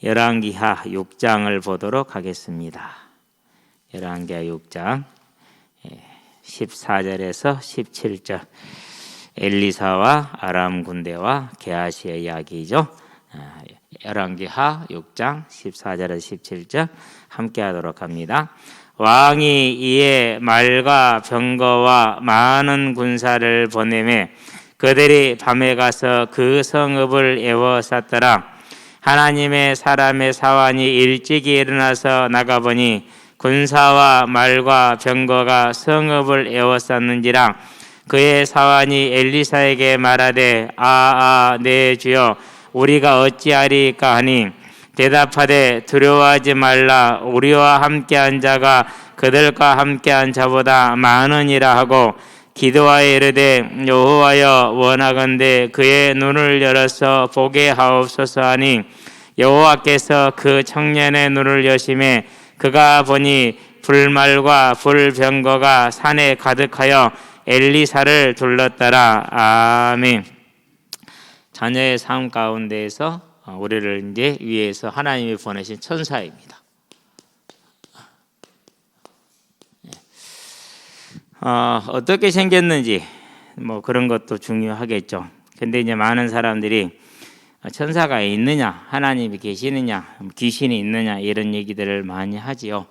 열왕기하 6장을 보도록 하겠습니다. 열왕기하 6장 14절에서 17절 엘리사와 아람 군대와 게하시의 이야기죠. 열왕기하 6장 14절에서 17절 함께 하도록 합니다. 왕이 이에 말과 병거와 많은 군사를 보내매 그들이 밤에 가서 그 성읍을 에워쌌더라. 하나님의 사람의 사환이 일찍이 일어나서 나가보니 군사와 말과 병거가 성읍을 에워쌌는지라. 그의 사환이 엘리사에게 말하되 내 주여 우리가 어찌하리까 하니 대답하되 두려워하지 말라. 우리와 함께한 자가 그들과 함께한 자보다 많으니라 하고 기도하여 이르되 여호와여 원하건대 그의 눈을 열어서 보게 하옵소서 하니 여호와께서 그 청년의 눈을 여심해 그가 보니 불말과 불병거가 산에 가득하여 엘리사를 둘렀더라. 아멘. 자녀의 삶 가운데에서 우리를 이제 위에서 하나님이 보내신 천사입니다. 어떻게 생겼는지 뭐 그런 것도 중요하겠죠. 근데 이제 많은 사람들이 천사가 있느냐, 하나님이 계시느냐, 귀신이 있느냐 이런 얘기들을 많이 하지요.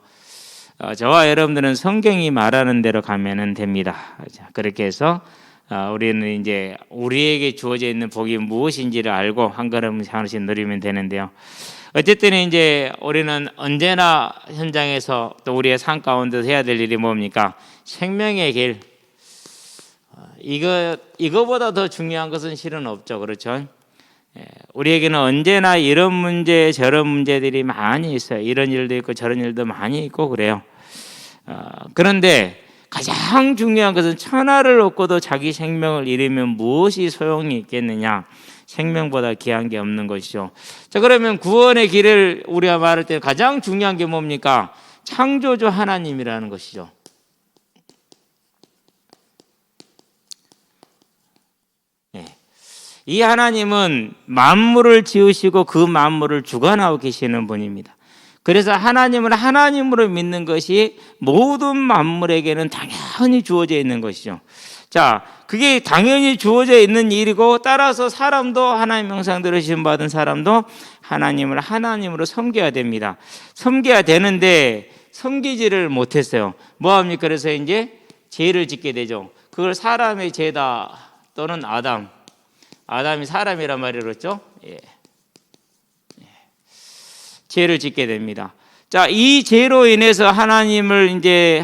저와 여러분들은 성경이 말하는 대로 가면은 됩니다. 그렇게 해서 우리는 이제 우리에게 주어져 있는 복이 무엇인지를 알고 한 걸음 하나씩 누리면 되는데요. 어쨌든 이제 우리는 언제나 현장에서 또 우리의 삶 가운데서 해야 될 일이 뭡니까? 생명의 길. 이거보다 더 중요한 것은 실은 없죠. 그렇죠? 우리에게는 언제나 이런 문제 저런 문제들이 많이 있어요. 이런 일도 있고 저런 일도 많이 있고 그래요. 그런데 가장 중요한 것은 천하를 얻고도 자기 생명을 잃으면 무엇이 소용이 있겠느냐. 생명보다 귀한 게 없는 것이죠. 자, 그러면 구원의 길을 우리가 말할 때 가장 중요한 게 뭡니까? 창조주 하나님이라는 것이죠. 이 하나님은 만물을 지으시고 그 만물을 주관하고 계시는 분입니다. 그래서 하나님을 하나님으로 믿는 것이 모든 만물에게는 당연히 주어져 있는 것이죠. 자, 그게 당연히 주어져 있는 일이고 따라서 사람도 하나님 형상대로 지음받은 사람도 하나님을 하나님으로 섬겨야 됩니다. 섬겨야 되는데 섬기지를 못했어요. 뭐합니까? 그래서 이제 죄를 짓게 되죠. 그걸 사람의 죄다 또는 아담이 사람이란 말이 그렇죠? 죄를 짓게 됩니다. 자, 이 죄로 인해서 하나님께서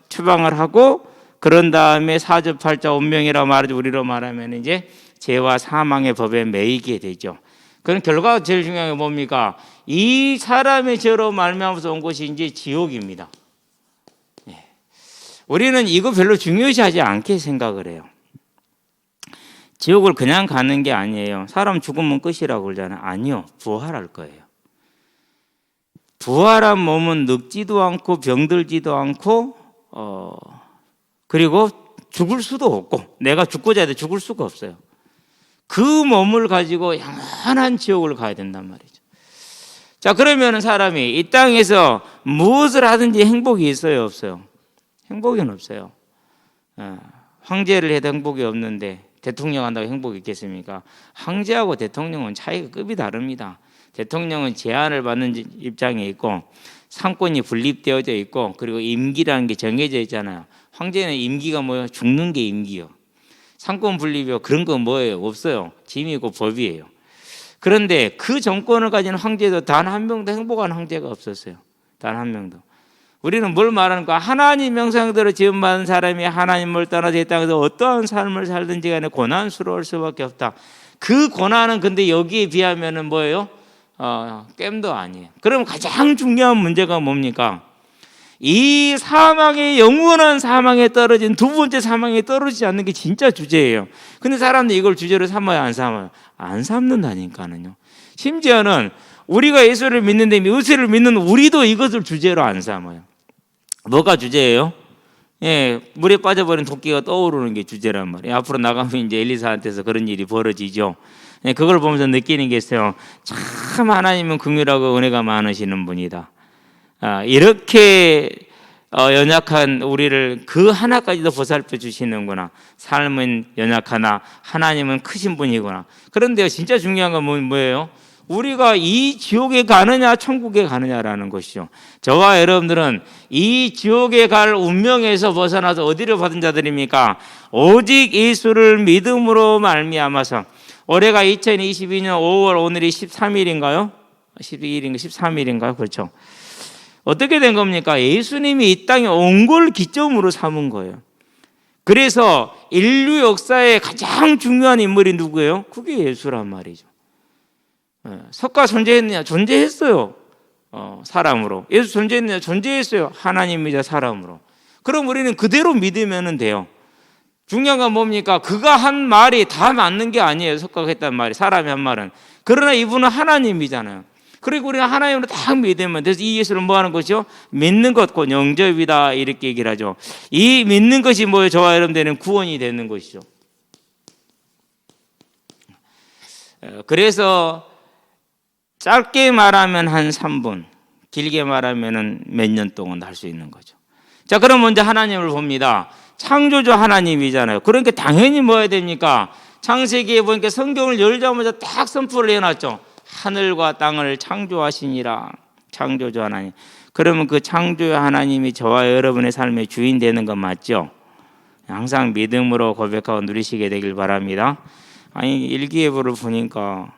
추방을 하고 그런 다음에 사주팔자 운명이라고 말하죠. 우리로 말하면 이제 죄와 사망의 법에 매이게 되죠. 그런 결과가 제일 중요한 게 뭡니까? 이 사람의 죄로 말미암아서 온 것이 이제 지옥입니다. 우리는 이거 별로 중요시하지 않게 생각을 해요. 지옥을 그냥 가는 게 아니에요. 사람 죽으면 끝이라고 그러잖아요. 아니요. 부활할 거예요. 부활한 몸은 늙지도 않고 병들지도 않고 그리고 죽을 수도 없고 내가 죽고자 해도 죽을 수가 없어요. 그 몸을 가지고 영원한 지옥을 가야 된단 말이죠. 자, 그러면 사람이 이 땅에서 무엇을 하든지 행복이 있어요? 없어요? 행복은 없어요. 황제를 해도 행복이 없는데 대통령 한다고 행복이 있겠습니까? 황제하고 대통령은 차이가 급이 다릅니다. 대통령은 제한을 받는 입장에 있고 상권이 분립되어져 있고 그리고 임기라는 게 정해져 있잖아요. 황제는 임기가 뭐예요? 죽는 게 임기요. 상권 분립이요. 그런 건 뭐예요? 없어요. 짐이고 법이에요. 그런데 그 정권을 가진 황제도 단 한 명도 행복한 황제가 없었어요. 단 한 명도. 우리는 뭘 말하는가? 하나님 형상대로 지음받은 사람이 하나님을 떠나서 이 땅에서 어떠한 삶을 살든지 간에 고난스러울 수밖에 없다. 그 고난은 근데 여기에 비하면은 뭐예요? 깸도 아니에요. 그럼 가장 중요한 문제가 뭡니까? 이 사망의 영원한 사망에 떨어진 두 번째 사망에 떨어지지 않는 게 진짜 주제예요. 근데 사람들이 이걸 주제로 삼아요, 안 삼아요? 안 삼는다니까는요. 심지어는 우리가 예수를 믿는데 예수를 믿는 우리도 이것을 주제로 안 삼아요. 뭐가 주제예요? 물에 빠져버린 토끼가 떠오르는 게 주제란 말이에요. 앞으로 나가면 이제 엘리사한테서 그런 일이 벌어지죠. 그걸 보면서 느끼는 게 있어요. 참 하나님은 긍휼하고 은혜가 많으시는 분이다. 이렇게 연약한 우리를 그 하나까지도 보살펴 주시는구나. 삶은 연약하나 하나님은 크신 분이구나. 그런데 진짜 중요한 건 뭐예요? 우리가 이 지옥에 가느냐 천국에 가느냐라는 것이죠. 저와 여러분들은 이 지옥에 갈 운명에서 벗어나서 어디를 받은 자들입니까? 오직 예수를 믿음으로 말미암아서. 올해가 2022년 5월, 오늘이 13일인가요? 12일인가 13일인가요? 그렇죠. 어떻게 된 겁니까? 예수님이 이 땅에 온 걸 기점으로 삼은 거예요. 그래서 인류 역사의 가장 중요한 인물이 누구예요? 그게 예수란 말이죠. 석가 존재했느냐? 존재했어요. 사람으로. 예수 존재했느냐? 존재했어요. 하나님이자 사람으로. 그럼 우리는 그대로 믿으면 돼요. 중요한 건 뭡니까? 그가 한 말이 다 맞는 게 아니에요. 석가가 했단 말이, 사람이 한 말은. 그러나 이분은 하나님이잖아요. 그리고 우리가 하나님으로 딱 믿으면, 그래서 이 예수를 뭐 하는 것이요? 믿는 것, 곧 영접이다, 이렇게 얘기를 하죠. 이 믿는 것이 뭐예요? 저와 여러분들은 구원이 되는 것이죠. 그래서 짧게 말하면 한 3분, 길게 말하면 몇 년 동안 할 수 있는 거죠. 자, 그럼 먼저 하나님을 봅니다. 창조주 하나님이잖아요. 그러니까 당연히 뭐 해야 됩니까? 창세기에 보니까 성경을 열자마자 딱 선포를 해놨죠. 하늘과 땅을 창조하시니라. 창조주 하나님. 그러면 그 창조주 하나님이 저와 여러분의 삶의 주인 되는 건 맞죠? 항상 믿음으로 고백하고 누리시게 되길 바랍니다. 아니, 일기예보를 보니까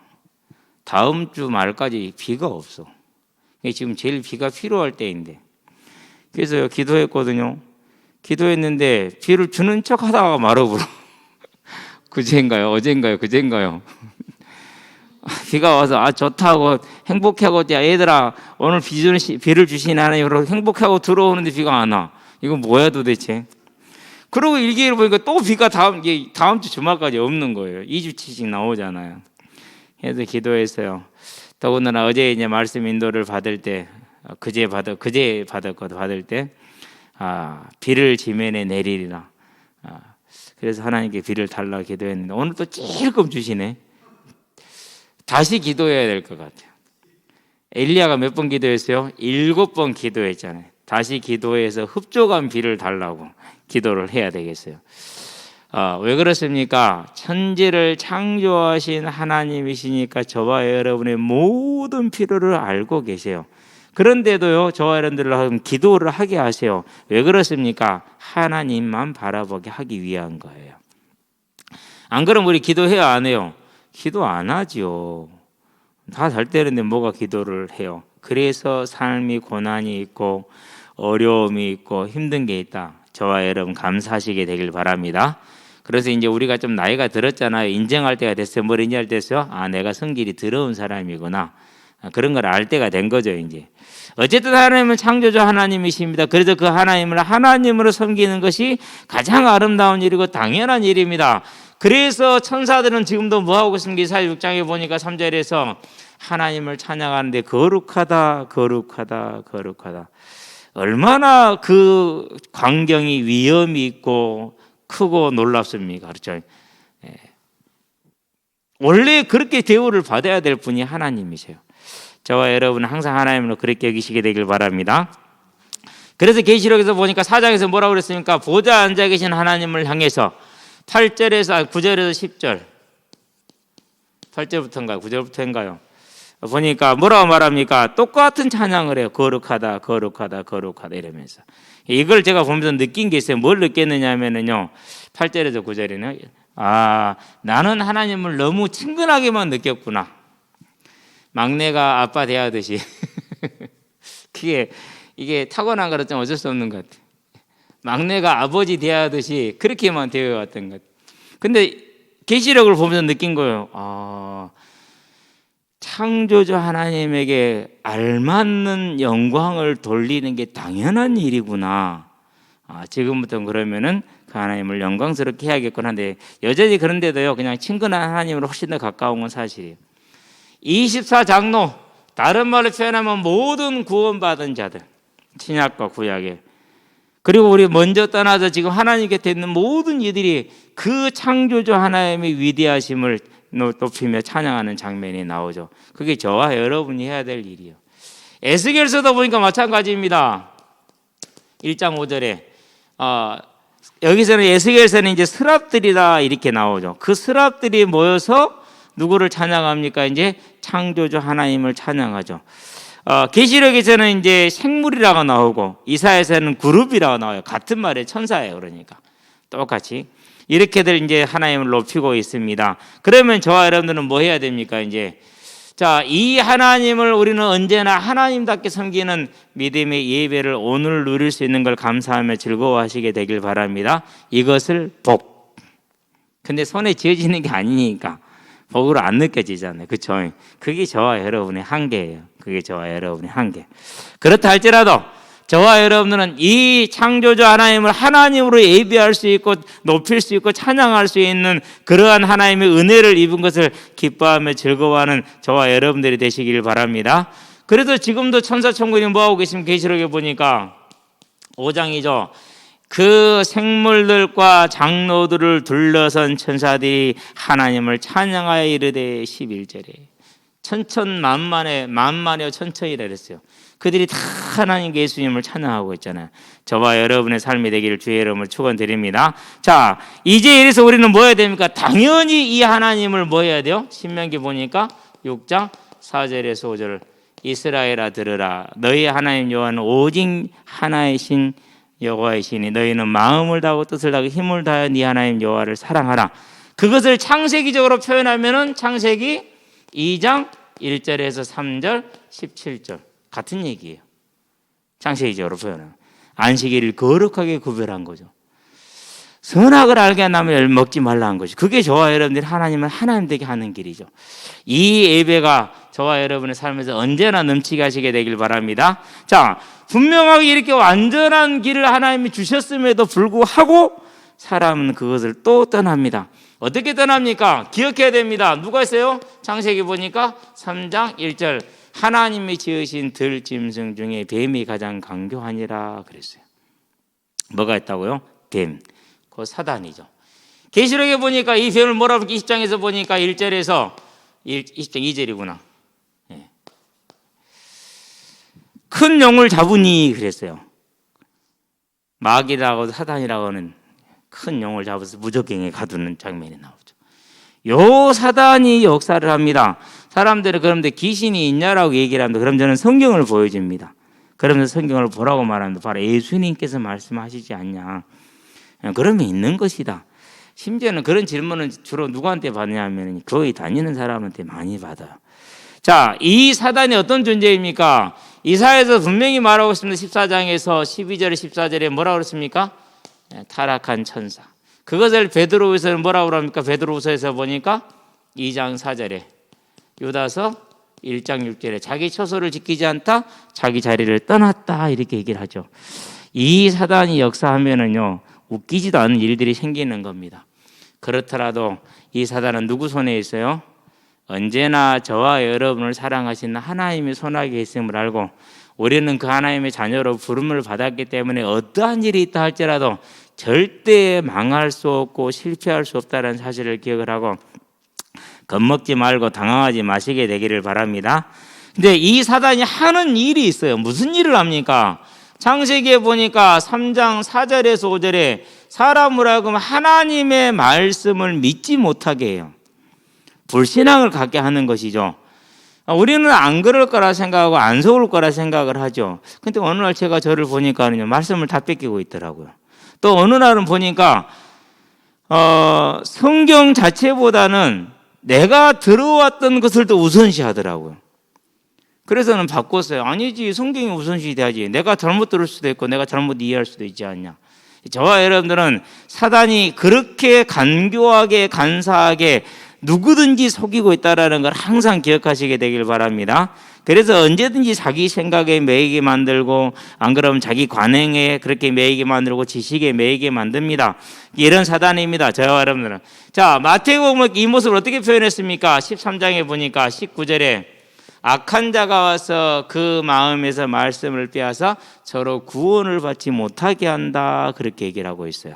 다음 주 말까지 비가 없어. 지금 제일 비가 필요할 때인데. 그래서 기도했거든요. 기도했는데 비를 주는 척 하다가 말아버려. 그제인가요? 어젠가요? 그제인가요? 비가 와서 좋다고 행복하고, 야 얘들아 오늘 비를 주신 하나님으로 행복하고 들어오는데 비가 안 와. 이거 뭐야 도대체? 그러고 일기를 보니까 또 비가 다음 주 주말까지 없는 거예요. 2주치씩 나오잖아요. 그래서 기도했어요. 더군다나 어제 이제 말씀 인도를 받을 때, 그제 받았거든. 받을 때 비를 지면에 내리리라. 그래서 하나님께 비를 달라 기도했는데 오늘 또 찔끔 주시네. 다시 기도해야 될 것 같아요. 엘리야가 몇 번 기도했어요? 7번 기도했잖아요. 다시 기도해서 흡족한 비를 달라고 기도를 해야 되겠어요. 왜 그렇습니까? 천지를 창조하신 하나님이시니까 저와 여러분의 모든 필요를 알고 계세요. 그런데도요, 저와 여러분들을 기도를 하게 하세요. 왜 그렇습니까? 하나님만 바라보게 하기 위한 거예요. 안 그러면 우리 기도해요, 안 해요? 기도 안 하죠. 다 잘 되는데 뭐가 기도를 해요? 그래서 삶이 고난이 있고 어려움이 있고 힘든 게 있다. 저와 여러분 감사하시게 되길 바랍니다. 그래서 이제 우리가 좀 나이가 들었잖아요. 인정할 때가 됐어요. 뭘 인정할 때 됐어요? 내가 성질이 더러운 사람이구나. 그런 걸 알 때가 된 거죠, 이제. 어쨌든 하나님은 창조주 하나님이십니다. 그래서 그 하나님을 하나님으로 섬기는 것이 가장 아름다운 일이고 당연한 일입니다. 그래서 천사들은 지금도 뭐 하고 있습니까? 이사야 6장에 보니까 3절에서 하나님을 찬양하는데 거룩하다, 거룩하다, 거룩하다. 얼마나 그 광경이 위엄이 있고 크고 놀랍습니까? 그렇죠? 원래 그렇게 대우를 받아야 될 분이 하나님이세요. 저와 여러분은 항상 하나님으로 그렇게 여기시게 되길 바랍니다. 그래서 계시록에서 보니까 4장에서 뭐라고 그랬습니까? 보좌 앉아 계신 하나님을 향해서 9절에서 10절 8절부터인가요? 9절부터인가요? 보니까 뭐라고 말합니까? 똑같은 찬양을 해요. 거룩하다, 거룩하다, 거룩하다 이러면서. 이걸 제가 보면서 느낀 게 있어요. 뭘 느꼈느냐 하면은요, 8절에서 9절에는 나는 하나님을 너무 친근하게만 느꼈구나. 막내가 아빠 대하듯이. 이게 타고난 거라 좀 어쩔 수 없는 것 같아요. 막내가 아버지 대하듯이 그렇게만 대해왔던 것 같아요. 근데 계시록을 보면서 느낀 거예요. 창조주 하나님에게 알맞는 영광을 돌리는 게 당연한 일이구나. 지금부터 그러면은 그 하나님을 영광스럽게 해야겠구나 하는데 여전히 그런데도요, 그냥 친근한 하나님으로 훨씬 더 가까운 건 사실이에요. 24장로, 다른 말로 표현하면 모든 구원받은 자들, 신약과 구약에, 그리고 우리 먼저 떠나서 지금 하나님 곁에 있는 모든 이들이 그 창조주 하나님의 위대하심을 높이며 찬양하는 장면이 나오죠. 그게 저와 여러분이 해야 될 일이에요. 에스겔서도 보니까 마찬가지입니다. 1장 5절에 여기서는 에스겔서는 이제 스랍들이다 이렇게 나오죠. 그 스랍들이 모여서 누구를 찬양합니까? 이제 창조주 하나님을 찬양하죠. 계시록에서는 이제 생물이라고 나오고 이사야에서는 그룹이라고 나와요. 같은 말의 천사예요. 그러니까 똑같이 이렇게들 이제 하나님을 높이고 있습니다. 그러면 저와 여러분들은 뭐 해야 됩니까? 이제 자, 이 하나님을 우리는 언제나 하나님답게 섬기는 믿음의 예배를 오늘 누릴 수 있는 걸 감사하며 즐거워하시게 되길 바랍니다. 이것을 복. 근데 손에 쥐어지는 게 아니니까 복으로 안 느껴지잖아요. 그렇죠? 그게 저와 여러분의 한계예요. 그게 저와 여러분의 한계. 그렇다 할지라도 저와 여러분들은 이 창조주 하나님을 하나님으로 예배할 수 있고 높일 수 있고 찬양할 수 있는 그러한 하나님의 은혜를 입은 것을 기뻐하며 즐거워하는 저와 여러분들이 되시길 바랍니다. 그래서 지금도 천사천군이 뭐하고 계시면 계시록에 보니까 5장이죠. 그 생물들과 장로들을 둘러선 천사들이 하나님을 찬양하여 이르되 11절에 만만여 천천이라 그랬어요. 그들이 다 하나님 예수님을 찬양하고 있잖아요. 저와 여러분의 삶이 되기를 주의 이름으로 축원드립니다. 자, 이제 이래서 우리는 뭐 해야 됩니까? 당연히 이 하나님을 뭐 해야 돼요? 신명기 보니까 6장 4절에서 5절 이스라엘아 들으라 너희 하나님 여호와는 오직 하나이신 여호와이시니 너희는 마음을 다하고 뜻을 다하고 힘을 다하여 네 하나님 여호와를 사랑하라. 그것을 창세기적으로 표현하면은 창세기 2장 1절에서 3절 17절 같은 얘기예요. 창세기적으로 표현하면 안식일을 거룩하게 구별한 거죠. 선악을 알게 하면 먹지 말라 한 거죠. 그게 저와 여러분들이 하나님을 하나님 되게 하는 길이죠. 이 예배가 저와 여러분의 삶에서 언제나 넘치게 하시게 되길 바랍니다. 자, 분명하게 이렇게 완전한 길을 하나님이 주셨음에도 불구하고 사람은 그것을 또 떠납니다. 어떻게 떠납니까? 기억해야 됩니다. 누가 있어요? 창세기 보니까 3장 1절 하나님이 지으신 들짐승 중에 뱀이 가장 강교하니라 그랬어요. 뭐가 있다고요? 뱀. 그 사단이죠. 계시록에 보니까 이 뱀을 뭐라고 20장에서 보니까 1절에서 20장 2절이구나. 큰 용을 잡으니 그랬어요. 마귀라고 사단이라고 하는 큰 용을 잡아서 무적행에 가두는 장면이 나오죠. 요 사단이 역사를 합니다. 사람들은 그런데 귀신이 있냐라고 얘기를 합니다. 그럼 저는 성경을 보여줍니다. 그러면서 성경을 보라고 말합니다. 바로 예수님께서 말씀하시지 않냐. 그러면 있는 것이다. 심지어는 그런 질문은 주로 누구한테 받냐면 거의 다니는 사람한테 많이 받아요. 자, 이 사단이 어떤 존재입니까? 이사야에서 분명히 말하고 있습니다. 14장에서 12절에 14절에 뭐라고 그랬습니까? 타락한 천사. 그것을 베드로후서는 뭐라고 합니까? 베드로후서에서 보니까 2장 4절에 유다서 1장 6절에 자기 처소를 지키지 않다 자기 자리를 떠났다 이렇게 얘기를 하죠. 이 사단이 역사하면은요 웃기지도 않은 일들이 생기는 겁니다. 그렇더라도 이 사단은 누구 손에 있어요? 언제나 저와 여러분을 사랑하시는 하나님의 손아귀에 있음을 알고 우리는 그 하나님의 자녀로 부름을 받았기 때문에 어떠한 일이 있다 할지라도 절대 망할 수 없고 실패할 수 없다는 사실을 기억을 하고 겁먹지 말고 당황하지 마시게 되기를 바랍니다. 근데 이 사단이 하는 일이 있어요. 무슨 일을 합니까? 창세기에 보니까 3장 4절에서 5절에 사람을 하여금 하나님의 말씀을 믿지 못하게 해요. 불신앙을 갖게 하는 것이죠. 우리는 안 그럴 거라 생각하고 안 속을 거라 생각을 하죠. 근데 어느 날 제가 저를 보니까는요, 말씀을 다 뺏기고 있더라고요. 또 어느 날은 보니까 성경 자체보다는 내가 들어왔던 것을 더 우선시 하더라고요. 그래서는 바꿨어요. 아니지, 성경이 우선시 돼야지. 내가 잘못 들을 수도 있고 내가 잘못 이해할 수도 있지 않냐. 저와 여러분들은 사단이 그렇게 간교하게 간사하게 누구든지 속이고 있다는 걸 항상 기억하시게 되길 바랍니다. 그래서 언제든지 자기 생각에 매이게 만들고 안 그러면 자기 관행에 그렇게 매이게 만들고 지식에 매이게 만듭니다. 이런 사단입니다. 저와 여러분들은. 자, 마태복음 이 모습을 어떻게 표현했습니까? 13장에 보니까 19절에 악한 자가 와서 그 마음에서 말씀을 빼앗아 서로 구원을 받지 못하게 한다. 그렇게 얘기를 하고 있어요.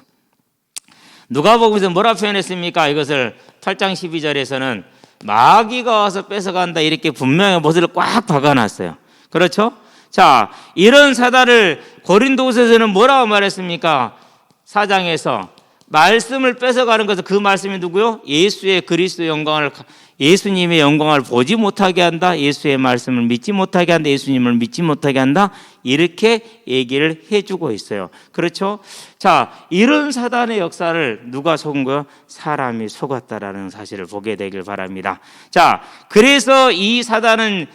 누가복음에서 뭐라 표현했습니까? 이것을 8장 12절에서는 마귀가 와서 뺏어간다 이렇게 분명히 못을 꽉 박아놨어요. 그렇죠? 자, 이런 사단을 고린도후서에서는 뭐라고 말했습니까? 4장에서 말씀을 뺏어가는 것은 그 말씀이 누구요? 예수의 그리스도의 영광을, 예수님의 영광을 보지 못하게 한다. 예수의 말씀을 믿지 못하게 한다. 예수님을 믿지 못하게 한다. 이렇게 얘기를 해주고 있어요. 그렇죠? 자, 이런 사단의 역사를 누가 속은 거요? 사람이 속았다라는 사실을 보게 되길 바랍니다. 자, 그래서 이 사단은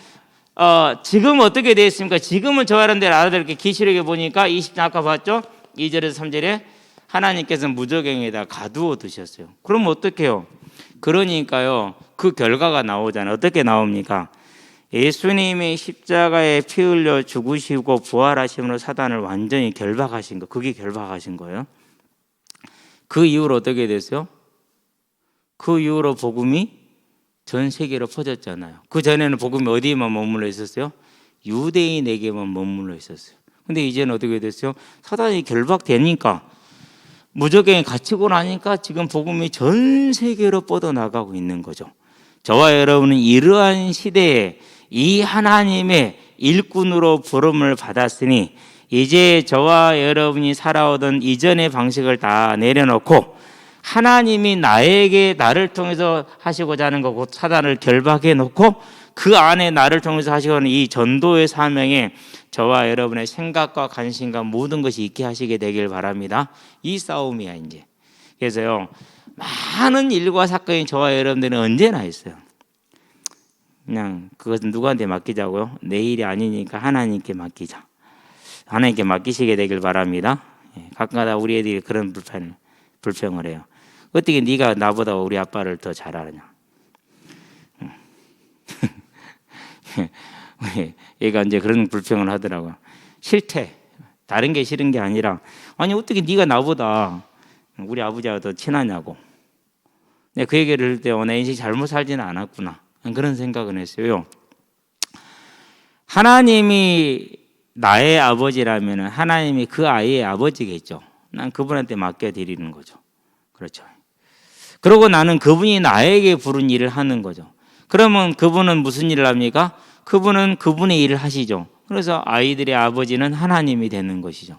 지금 어떻게 되어 있습니까? 지금은 저 여러분들 알아들게 계시록에 보니까 20장 아까 봤죠? 2절에서 3절에 하나님께서 무저갱에다 가두어 두셨어요. 그럼 어떡해요? 그러니까요, 그 결과가 나오잖아요. 어떻게 나옵니까? 예수님이 십자가에 피 흘려 죽으시고 부활하심으로 사단을 완전히 결박하신 거, 그게 결박하신 거예요. 그 이후로 어떻게 됐어요? 그 이후로 복음이 전 세계로 퍼졌잖아요. 그 전에는 복음이 어디에만 머물러 있었어요? 유대인에게만 머물러 있었어요. 근데 이제는 어떻게 됐어요? 사단이 결박되니까, 무저갱에 갇히고 나니까 지금 복음이 전 세계로 뻗어나가고 있는 거죠. 저와 여러분은 이러한 시대에 이 하나님의 일꾼으로 부름을 받았으니 이제 저와 여러분이 살아오던 이전의 방식을 다 내려놓고 하나님이 나를 통해서 하시고자 하는 거고 사단을 결박해 놓고 그 안에 나를 통해서 하시고 하는 이 전도의 사명에 저와 여러분의 생각과 관심과 모든 것이 있게 하시게 되길 바랍니다. 이 싸움이야 이제. 그래서요, 많은 일과 사건이 저와 여러분들은 언제나 있어요. 그냥 그것은 누구한테 맡기자고요? 내 일이 아니니까 하나님께 맡기자. 하나님께 맡기시게 되길 바랍니다. 가끔가다 우리 애들이 그런 불평을 해요. 어떻게 네가 나보다 우리 아빠를 더 잘 알았냐? 얘가 이제 그런 불평을 하더라고요. 싫대. 다른 게 싫은 게 아니라, 아니 어떻게 네가 나보다 우리 아버지하고 더 친하냐고. 내가 그 얘기를 할 때 내 인생 잘못 살지는 않았구나, 그런 생각을 했어요. 하나님이 나의 아버지라면 하나님이 그 아이의 아버지겠죠. 난 그분한테 맡겨드리는 거죠. 그렇죠. 그리고 나는 그분이 나에게 부른 일을 하는 거죠. 그러면 그분은 무슨 일을 합니까? 그분은 그분의 일을 하시죠. 그래서 아이들의 아버지는 하나님이 되는 것이죠.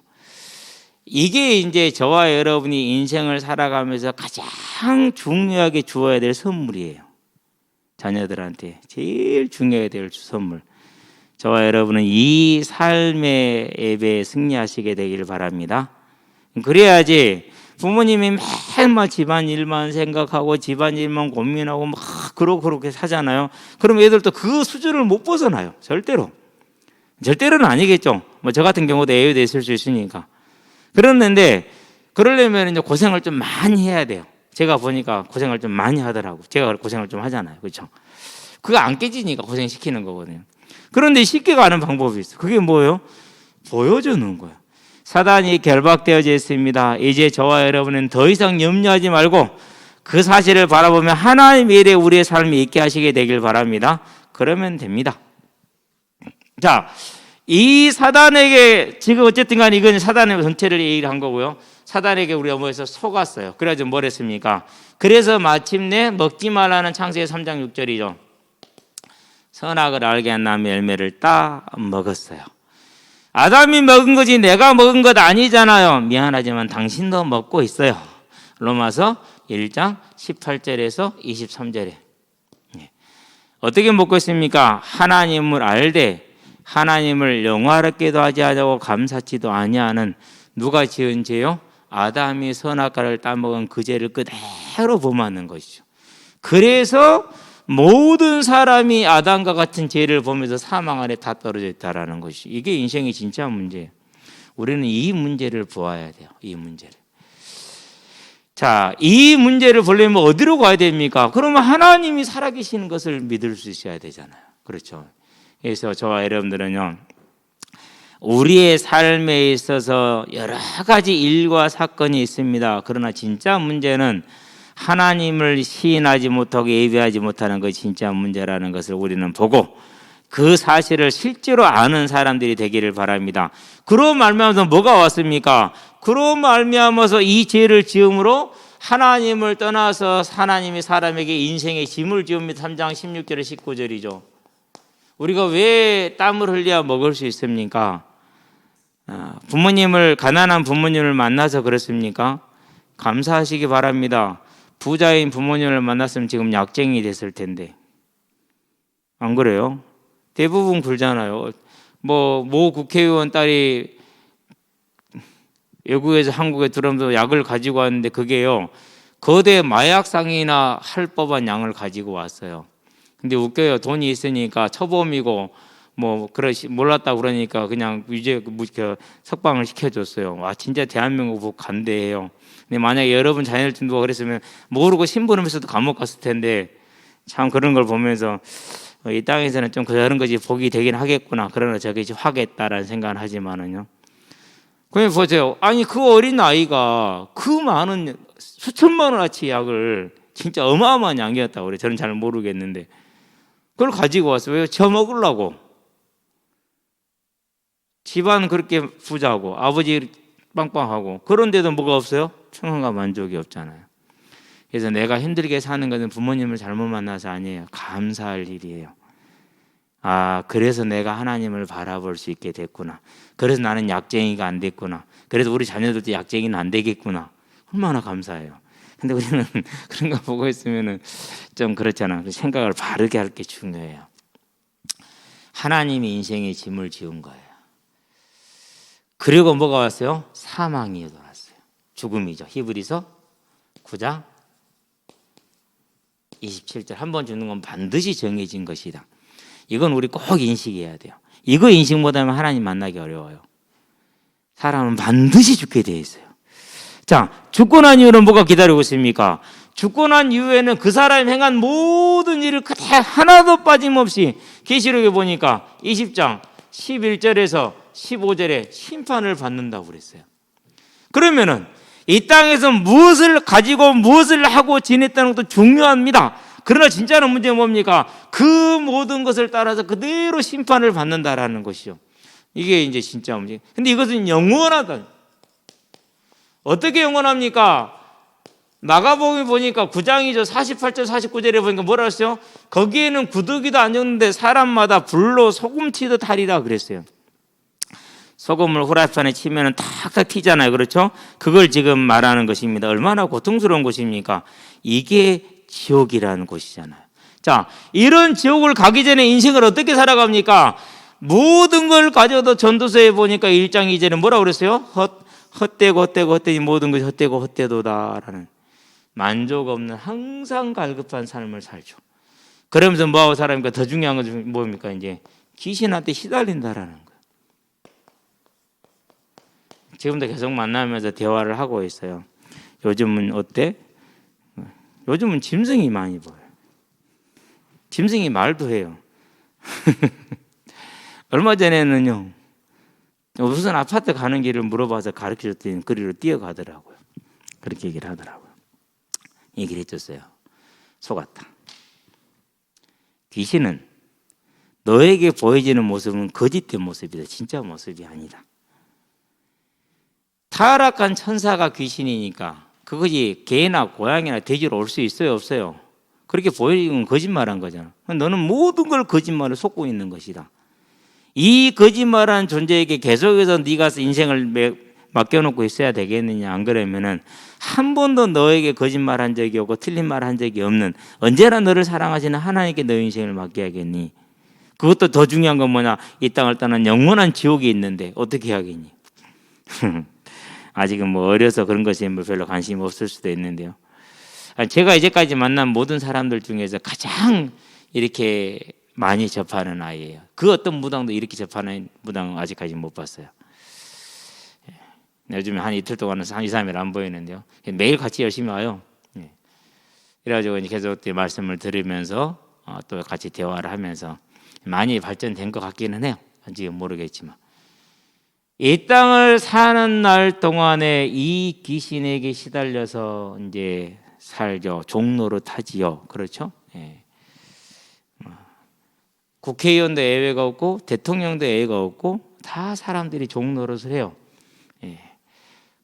이게 이제 저와 여러분이 인생을 살아가면서 가장 중요하게 주어야 될 선물이에요. 자녀들한테 제일 중요해야 될 선물. 저와 여러분은 이 삶의 예배에 승리하시게 되기를 바랍니다. 그래야지 부모님이 매일만 집안일만 생각하고 집안일만 고민하고 막 그렇게 사잖아요. 그럼 애들도 그 수준을 못 벗어나요. 절대로는 아니겠죠. 뭐 저 같은 경우도 애유도 있을 수 있으니까. 그랬는데 그러려면 이제 고생을 좀 많이 해야 돼요. 제가 보니까 고생을 좀 많이 하더라고. 제가 고생을 좀 하잖아요. 그렇죠? 그거 안 깨지니까 고생시키는 거거든요. 그런데 쉽게 가는 방법이 있어요. 그게 뭐예요? 보여주는 거예요. 사단이 결박되어져 있습니다. 이제 저와 여러분은 더 이상 염려하지 말고 그 사실을 바라보며 하나님의 일에 우리의 삶이 있게 하시게 되길 바랍니다. 그러면 됩니다. 자, 이 사단에게 지금 어쨌든 간에 이건 사단의 전체를 얘기를 한 거고요. 사단에게 우리가 뭐해서 속았어요. 그래가지고 뭘 했습니까? 그래서 마침내 먹지 말라는 창세기 3장 6절이죠. 선악을 알게 한 나무의 열매를 따 먹었어요. 아담이 먹은 거지 내가 먹은 것 아니잖아요. 미안하지만 당신도 먹고 있어요. 로마서 1장 18절에서 23절에 어떻게 먹고 있습니까? 하나님을 알되 하나님을 영화롭게도 하지 않고 감사치도 아니하는 누가 지은 죄요? 아담이 선악과를 따먹은 그 죄를 그대로 범하는 것이죠. 그래서 모든 사람이 아담과 같은 죄를 보면서 사망 아래 다 떨어져 있다라는 것이, 이게 인생의 진짜 문제예요. 우리는 이 문제를 보아야 돼요. 이 문제를. 자, 이 문제를 보려면 어디로 가야 됩니까? 그러면 하나님이 살아계시는 것을 믿을 수 있어야 되잖아요. 그렇죠. 그래서 저와 여러분들은요, 우리의 삶에 있어서 여러 가지 일과 사건이 있습니다. 그러나 진짜 문제는 하나님을 시인하지 못하고 예배하지 못하는 것이 진짜 문제라는 것을 우리는 보고 그 사실을 실제로 아는 사람들이 되기를 바랍니다. 그로 말미암아서 뭐가 왔습니까? 그로 말미암아서 이 죄를 지음으로 하나님을 떠나서 하나님이 사람에게 인생의 짐을 지웁니다. 3장 16절에 19절이죠. 우리가 왜 땀을 흘려야 먹을 수 있습니까? 가난한 부모님을 만나서 그렇습니까? 감사하시기 바랍니다. 부자인 부모님을 만났으면 지금 약쟁이 됐을 텐데. 안 그래요? 대부분 그러잖아요. 모 국회의원 딸이 외국에서 한국에 들어오면서 약을 가지고 왔는데 그게요, 거대 마약상이나 할 법한 양을 가지고 왔어요. 근데 웃겨요. 돈이 있으니까 처범이고 몰랐다 그러니까 그냥 유죄 석방을 시켜줬어요. 와, 진짜 대한민국 간대해요. 근데 만약에 여러분 자녀들 누가 그랬으면 모르고 심부름해서도 감옥 갔을 텐데, 참 그런 걸 보면서 이 땅에서는 좀 그런 것이 복이 되긴 하겠구나. 그러나 저것이 화겠다라는 생각을 하지만은요. 그냥 보세요. 아니, 그 어린 아이가 그 많은 수천만 원어치 약을 진짜 어마어마한 양이었다고 그래요. 저는 잘 모르겠는데 그걸 가지고 왔어요. 왜? 저 먹으려고. 집안 그렇게 부자고 아버지 빵빵하고, 그런데도 뭐가 없어요? 평안과 만족이 없잖아요. 그래서 내가 힘들게 사는 것은 부모님을 잘못 만나서 아니에요. 감사할 일이에요. 아, 그래서 내가 하나님을 바라볼 수 있게 됐구나. 그래서 나는 약쟁이가 안 됐구나. 그래서 우리 자녀들도 약쟁이는 안 되겠구나. 얼마나 감사해요. 근데 우리는 그런 거 보고 있으면은 좀 그렇잖아. 생각을 바르게 할 게 중요해요. 하나님이 인생의 짐을 지은 거예요. 그리고 뭐가 왔어요? 사망이 왔어요. 죽음이죠. 히브리서 9장 27절. 한 번 죽는 건 반드시 정해진 것이다. 이건 우리 꼭 인식해야 돼요. 이거 인식 못하면 하나님 만나기 어려워요. 사람은 반드시 죽게 되어 있어요. 자, 죽고 난 이후는 뭐가 기다리고 있습니까? 죽고 난 이후에는 그 사람이 행한 모든 일을 그대로 하나도 빠짐없이, 계시록에 보니까 20장 11절에서 15절에 심판을 받는다고 그랬어요. 그러면은 이 땅에서 무엇을 가지고 무엇을 하고 지냈다는 것도 중요합니다. 그러나 진짜는 문제는 뭡니까? 그 모든 것을 따라서 그대로 심판을 받는다라는 것이죠. 이게 이제 진짜 문제. 근데 이것은 영원하다. 어떻게 영원합니까? 마가복음 보니까 9장이죠. 48절 49절에 보니까 뭐라 했어요? 거기에는 구더기도 안 적는데 사람마다 불로 소금치듯 하리라 그랬어요. 소금을 후라이팬에 치면은 탁탁 튀잖아요. 그렇죠? 그걸 지금 말하는 것입니다. 얼마나 고통스러운 곳입니까? 이게 지옥이라는 곳이잖아요. 자, 이런 지옥을 가기 전에 인생을 어떻게 살아갑니까? 모든 걸 가져도 전도서에 보니까 1장 2절에 뭐라고 그랬어요? 헛되고 모든 것이 헛되고 헛되도다라는, 만족 없는 항상 갈급한 삶을 살죠. 그러면서 뭐하고 살아니까 더 중요한 것은 뭡니까? 이제 귀신한테 시달린다라는 거예요. 지금도 계속 만나면서 대화를 하고 있어요. 요즘은 어때? 요즘은 짐승이 많이 보여요. 짐승이 말도 해요. 얼마 전에는요, 무슨 아파트 가는 길을 물어봐서 가르쳐줬더니 그리로 뛰어가더라고요. 그렇게 얘기를 하더라고요. 얘기를 해줬어요. 속았다. 귀신은 너에게 보여지는 모습은 거짓된 모습이다. 진짜 모습이 아니다. 타락한 천사가 귀신이니까 그것이 개나 고양이나 돼지로 올 수 있어요, 없어요? 그렇게 보이는 건 거짓말한 거잖아. 너는 모든 걸 거짓말을 속고 있는 것이다. 이 거짓말한 존재에게 계속해서 네가 인생을 맡겨놓고 있어야 되겠느냐? 안 그러면은 한 번도 너에게 거짓말한 적이 없고 틀린 말 한 적이 없는, 언제나 너를 사랑하시는 하나님께 너 인생을 맡겨야겠니? 그것도 더 중요한 건 뭐냐? 이 땅을 떠난 영원한 지옥이 있는데 어떻게 하겠니? 아직은 어려서 그런 것에 별로 관심이 없을 수도 있는데요. 제가 이제까지 만난 모든 사람들 중에서 가장 이렇게 많이 접하는 아이예요. 그 어떤 무당도 이렇게 접하는 무당은 아직까지 못 봤어요. 요즘에 한 이틀 동안은 한 2, 3일 안 보이는데요. 매일 같이 열심히 와요. 그래가지고 계속 말씀을 들으면서 또 같이 대화를 하면서 많이 발전된 것 같기는 해요. 지금 모르겠지만. 이 땅을 사는 날 동안에 이 귀신에게 시달려서 이제 살죠. 종로로 타지요. 그렇죠? 예. 국회의원도 예외가 없고 대통령도 예외가 없고 다 사람들이 종노릇을 해요. 예.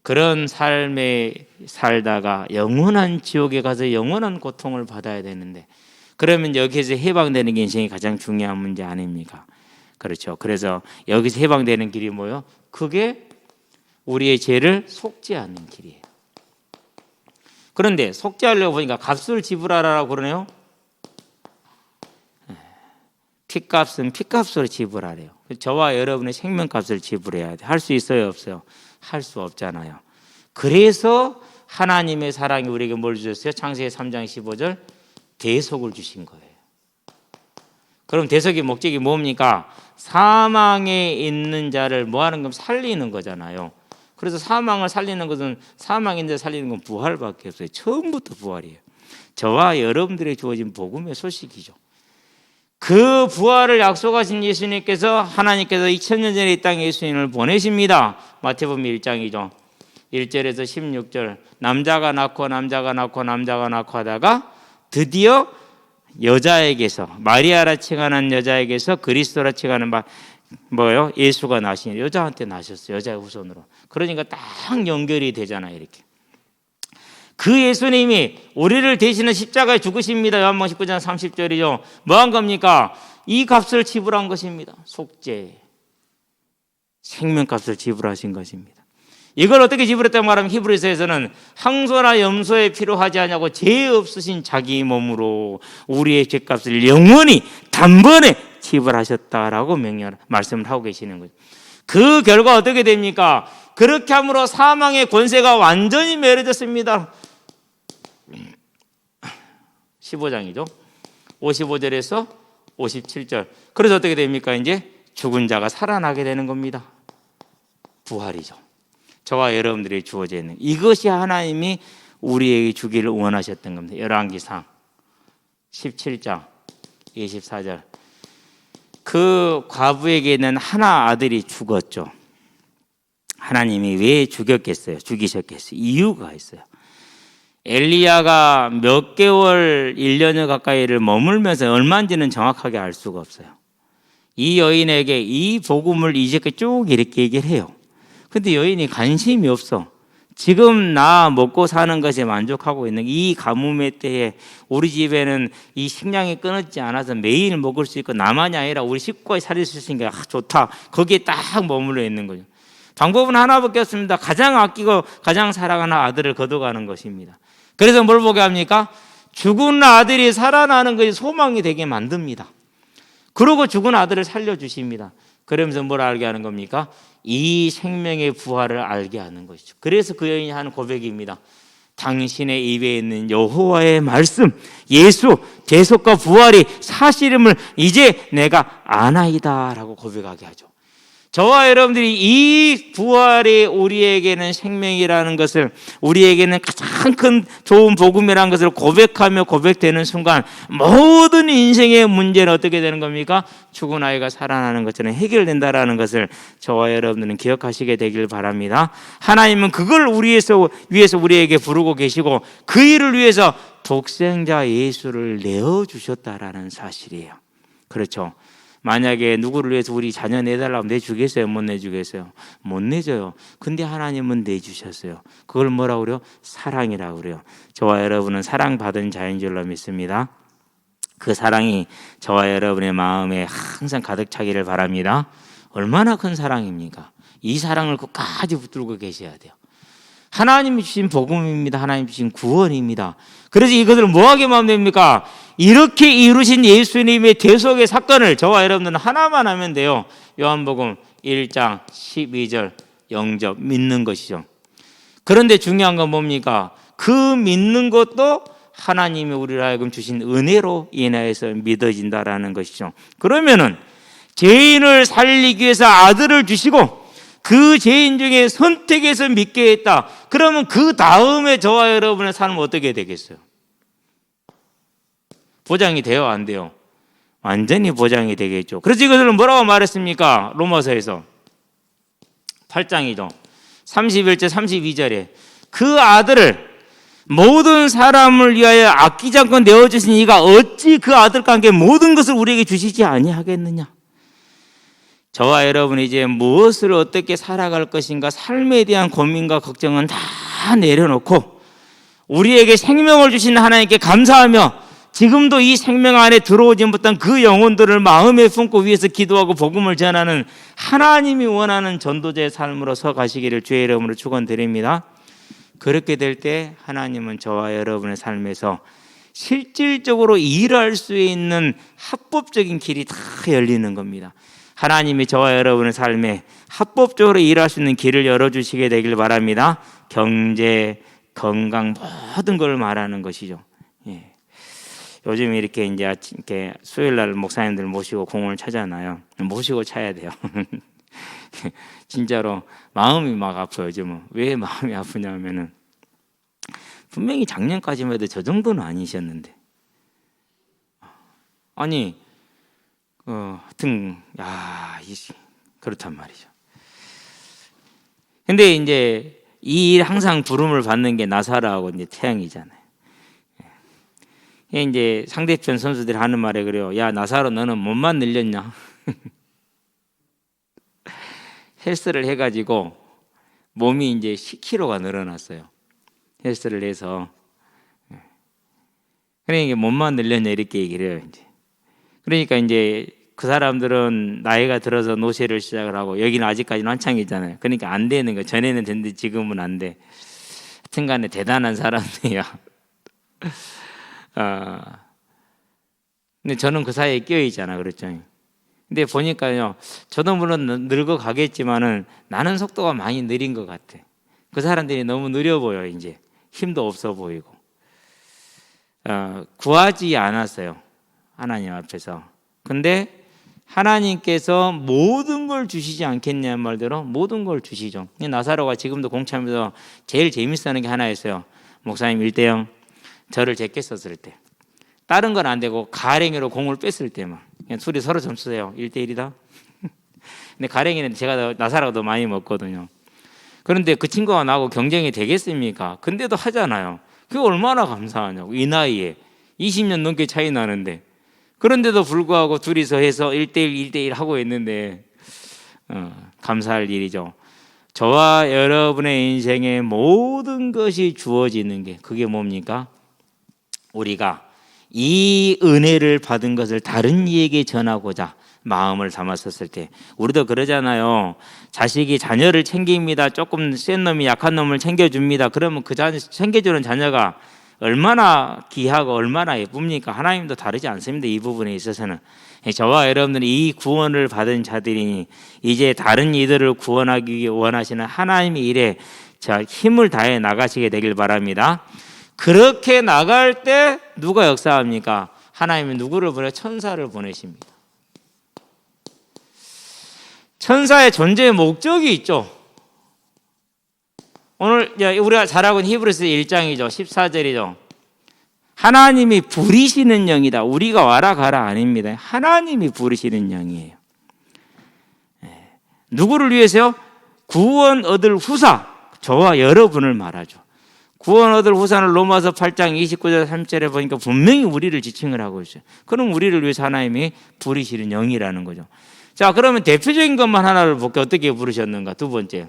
그런 삶에 살다가 영원한 지옥에 가서 영원한 고통을 받아야 되는데, 그러면 여기에서 해방되는 게 인생이 가장 중요한 문제 아닙니까? 그렇죠. 그래서 여기서 해방되는 길이 뭐예요? 그게 우리의 죄를 속죄하는 길이에요. 그런데 속죄하려고 보니까 값을 지불하라고 그러네요. 피값은 피값으로 지불하래요. 저와 여러분의 생명값을 지불해야 돼. 할 수 있어요, 없어요? 할 수 없잖아요. 그래서 하나님의 사랑이 우리에게 뭘 주셨어요? 창세기 3장 15절 대속을 주신 거예요. 그럼 대속의 목적이 뭡니까? 사망에 있는 자를 뭐 하는 건 살리는 거잖아요. 그래서 사망을 살리는 것은, 사망인데 살리는 건 부활밖에 없어요. 처음부터 부활이에요. 저와 여러분들에게 주어진 복음의 소식이죠. 그 부활을 약속하신 예수님께서, 하나님께서 2000년 전에 이 땅에 예수님을 보내십니다. 마태복음 1장이죠. 1절에서 16절, 남자가 낳고 하다가 드디어 여자에게서, 마리아라 칭하는 여자에게서 그리스도라 칭하는 뭐예요? 예수가 나신, 여자한테 나셨어요. 여자의 후손으로. 그러니까 딱 연결이 되잖아요, 이렇게. 그 예수님이 우리를 대신해 십자가에 죽으십니다. 요한복음 19장 30절이죠. 뭐 한 겁니까? 이 값을 지불한 것입니다. 속죄, 생명값을 지불하신 것입니다. 이걸 어떻게 지불했다고 말하면 히브리서에서는 항소나 염소에 필요하지 않냐고 죄 없으신 자기 몸으로 우리의 죄값을 영원히 단번에 지불하셨다라고 말씀을 하고 계시는 거죠. 그 결과 어떻게 됩니까? 그렇게 함으로 사망의 권세가 완전히 멸해졌습니다. 15장이죠. 55절에서 57절. 그래서 어떻게 됩니까? 이제 죽은 자가 살아나게 되는 겁니다. 부활이죠. 저와 여러분들이 주어져 있는 이것이 하나님이 우리에게 주기를 원하셨던 겁니다. 열왕기상 17장 24절. 그 과부에게는 하나 아들이 죽었죠. 하나님이 왜 죽이셨겠어요? 이유가 있어요. 엘리야가 몇 개월, 1년여 가까이를 머물면서 얼마인지는 정확하게 알 수가 없어요. 이 여인에게 이 복음을 이제까지 쭉 이렇게 얘기를 해요. 근데 여인이 관심이 없어. 지금 나 먹고 사는 것에 만족하고 있는 이 가뭄의 때에 우리 집에는 이 식량이 끊어지지 않아서 매일 먹을 수 있고 나만이 아니라 우리 식구가 살릴 수 있으니까 좋다. 거기에 딱 머물러 있는 거죠. 방법은 하나밖에 없습니다. 가장 아끼고 가장 사랑하는 아들을 거둬가는 것입니다. 그래서 뭘 보게 합니까? 죽은 아들이 살아나는 것이 소망이 되게 만듭니다. 그러고 죽은 아들을 살려주십니다. 그러면서 뭘 알게 하는 겁니까? 이 생명의 부활을 알게 하는 것이죠. 그래서 그 여인이 하는 고백입니다. 당신의 입에 있는 여호와의 말씀, 예수, 대속과 부활이 사실임을 이제 내가 아나이다 라고 고백하게 하죠. 저와 여러분들이 이 부활이 우리에게는 생명이라는 것을, 우리에게는 가장 큰 좋은 복음이라는 것을 고백하며 고백되는 순간 모든 인생의 문제는 어떻게 되는 겁니까? 죽은 아이가 살아나는 것처럼 해결된다라는 것을 저와 여러분들은 기억하시게 되길 바랍니다. 하나님은 그걸 위해서 우리에게 부르고 계시고 그 일을 위해서 독생자 예수를 내어주셨다라는 사실이에요. 그렇죠. 만약에 누구를 위해서 우리 자녀 내달라고 내주겠어요? 못 내주겠어요? 못 내줘요. 근데 하나님은 내주셨어요. 그걸 뭐라고 그래요? 사랑이라고 그래요. 저와 여러분은 사랑받은 자인 줄로 믿습니다. 그 사랑이 저와 여러분의 마음에 항상 가득 차기를 바랍니다. 얼마나 큰 사랑입니까? 이 사랑을 끝까지 붙들고 계셔야 돼요. 하나님이 주신 복음입니다. 하나님이 주신 구원입니다. 그래서 이것을 뭐하게 하면 됩니까? 이렇게 이루신 예수님의 대속의 사건을 저와 여러분들은 하나만 하면 돼요. 요한복음 1장 12절 영접 믿는 것이죠. 그런데 중요한 건 뭡니까? 그 믿는 것도 하나님이 우리를 하여금 주신 은혜로 인하여서 믿어진다라는 것이죠. 그러면은 죄인을 살리기 위해서 아들을 주시고 그 죄인 중에 선택해서 믿게 했다. 그러면 그 다음에 저와 여러분의 삶은 어떻게 되겠어요? 보장이 돼요? 안 돼요? 완전히 보장이 되겠죠. 그래서 이것을 뭐라고 말했습니까? 로마서에서 8장이죠. 31절 32절에 그 아들을 모든 사람을 위하여 아끼지 않고 내어주신 이가 어찌 그 아들과 함께 모든 것을 우리에게 주시지 아니하겠느냐. 저와 여러분이 이제 무엇을 어떻게 살아갈 것인가 삶에 대한 고민과 걱정은 다 내려놓고 우리에게 생명을 주신 하나님께 감사하며 지금도 이 생명 안에 들어오지 못한 그 영혼들을 마음에 품고 위해서 기도하고 복음을 전하는 하나님이 원하는 전도자의 삶으로 서 가시기를 주의 이름으로 축원드립니다. 그렇게 될 때 하나님은 저와 여러분의 삶에서 실질적으로 일할 수 있는 합법적인 길이 다 열리는 겁니다. 하나님이 저와 여러분의 삶에 합법적으로 일할 수 있는 길을 열어주시게 되길 바랍니다. 경제, 건강 모든 걸 말하는 것이죠. 예. 요즘 이렇게 이렇게 수요일 날 목사님들 모시고 공원을 차잖아요. 모시고 차야 돼요. 진짜로 마음이 막 아파요. 요즘은 왜 마음이 아프냐면은 분명히 작년까지만 해도 저 정도는 아니셨는데 아니 하여튼 그렇단 말이죠. 근데 이제 이 항상 부름을 받는 게 나사로하고 이제 태양이잖아요. 이제 상대편 선수들이 하는 말에 그래요. 야 나사로 너는 몸만 늘렸냐? 헬스를 해가지고 몸이 이제 10kg가 늘어났어요. 헬스를 해서 그러니까 몸만 늘렸냐 이렇게 얘기를 해요. 이제 그러니까 이제 그 사람들은 나이가 들어서 노쇠를 시작을 하고 여기는 아직까지는 한창이잖아요. 그러니까 안 되는 거. 전에는 됐는데 지금은 안 돼. 하여튼간에 대단한 사람들이야. 근데 저는 그 사이에 끼어 있잖아, 그렇죠? 근데 보니까요, 저도 물론 늙어 가겠지만은 나는 속도가 많이 느린 것 같아. 그 사람들이 너무 느려 보여. 이제 힘도 없어 보이고. 구하지 않았어요, 하나님 앞에서. 근데 하나님께서 모든 걸 주시지 않겠냐는 말대로 모든 걸 주시죠. 나사로가 지금도 공차하면서 제일 재밌어하는 게 하나 있어요. 목사님 1대0 저를 제꼈었을 때, 다른 건 안 되고 가랭이로 공을 뺐을 때만 그냥 둘이 서로 점수 세요. 1대1이다. 근데 가랭이는 제가 나사로가 더 많이 먹거든요. 그런데 그 친구가 나하고 경쟁이 되겠습니까? 근데도 하잖아요. 그게 얼마나 감사하냐고. 이 나이에 20년 넘게 차이 나는데, 그런데도 불구하고 둘이서 해서 1대1 1대1 하고 있는데 감사할 일이죠. 저와 여러분의 인생에 모든 것이 주어지는 게 그게 뭡니까? 우리가 이 은혜를 받은 것을 다른 이에게 전하고자 마음을 담았었을 때, 우리도 그러잖아요. 자식이 자녀를 챙깁니다. 조금 센 놈이 약한 놈을 챙겨줍니다. 그러면 그 챙겨주는 자녀가 얼마나 귀하고 얼마나 예쁩니까? 하나님도 다르지 않습니다. 이 부분에 있어서는. 저와 여러분들이 이 구원을 받은 자들이니 이제 다른 이들을 구원하기 원하시는 하나님의 일에 힘을 다해 나가시게 되길 바랍니다. 그렇게 나갈 때 누가 역사합니까? 하나님은 누구를 보내? 천사를 보내십니다. 천사의 존재의 목적이 있죠. 오늘 우리가 잘 알고 있는 히브리서 1장이죠. 14절이죠. 하나님이 부리시는 영이다. 우리가 와라 가라 아닙니다. 하나님이 부리시는 영이에요. 누구를 위해서요? 구원 얻을 후사, 저와 여러분을 말하죠. 구원 얻을 후사는 로마서 8장 29절 3절에 보니까 분명히 우리를 지칭을 하고 있어요. 그럼 우리를 위해서 하나님이 부리시는 영이라는 거죠. 자, 그러면 대표적인 것만 하나를 볼게요. 어떻게 부르셨는가? 두 번째,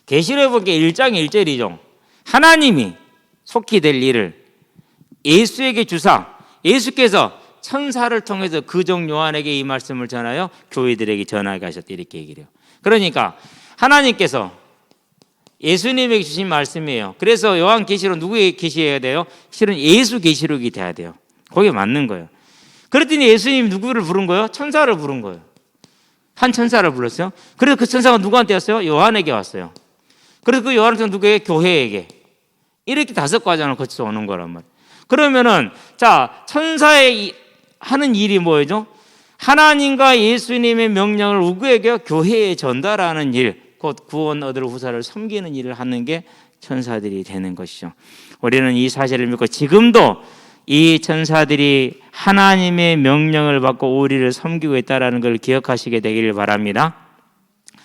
계시록에 보니까 1장 1절이죠. 하나님이 속히 될 일을 예수에게 주사, 예수께서 천사를 통해서 그 종 요한에게 이 말씀을 전하여 교회들에게 전하게 하셨다, 이렇게 얘기를 해요. 그러니까 하나님께서 예수님에게 주신 말씀이에요. 그래서 요한 계시록 누구에게 계시해야 돼요? 실은 예수 계시록이 돼야 돼요. 거기에 맞는 거예요. 그랬더니 예수님이 누구를 부른 거예요? 천사를 부른 거예요. 한 천사를 불렀어요. 그래서 그 천사가 누구한테 왔어요? 요한에게 왔어요. 그래서 그 요한은 누구에게? 교회에게. 이렇게 5과정을 거쳐서 오는 거란 말이에요. 그러면은 천사의 하는 일이 뭐죠? 하나님과 예수님의 명령을 누구에게? 교회에 전달하는 일, 곧 구원 얻을 후사를 섬기는 일을 하는 게 천사들이 되는 것이죠. 우리는 이 사실을 믿고 지금도 이 천사들이 하나님의 명령을 받고 우리를 섬기고 있다는 걸 기억하시게 되기를 바랍니다.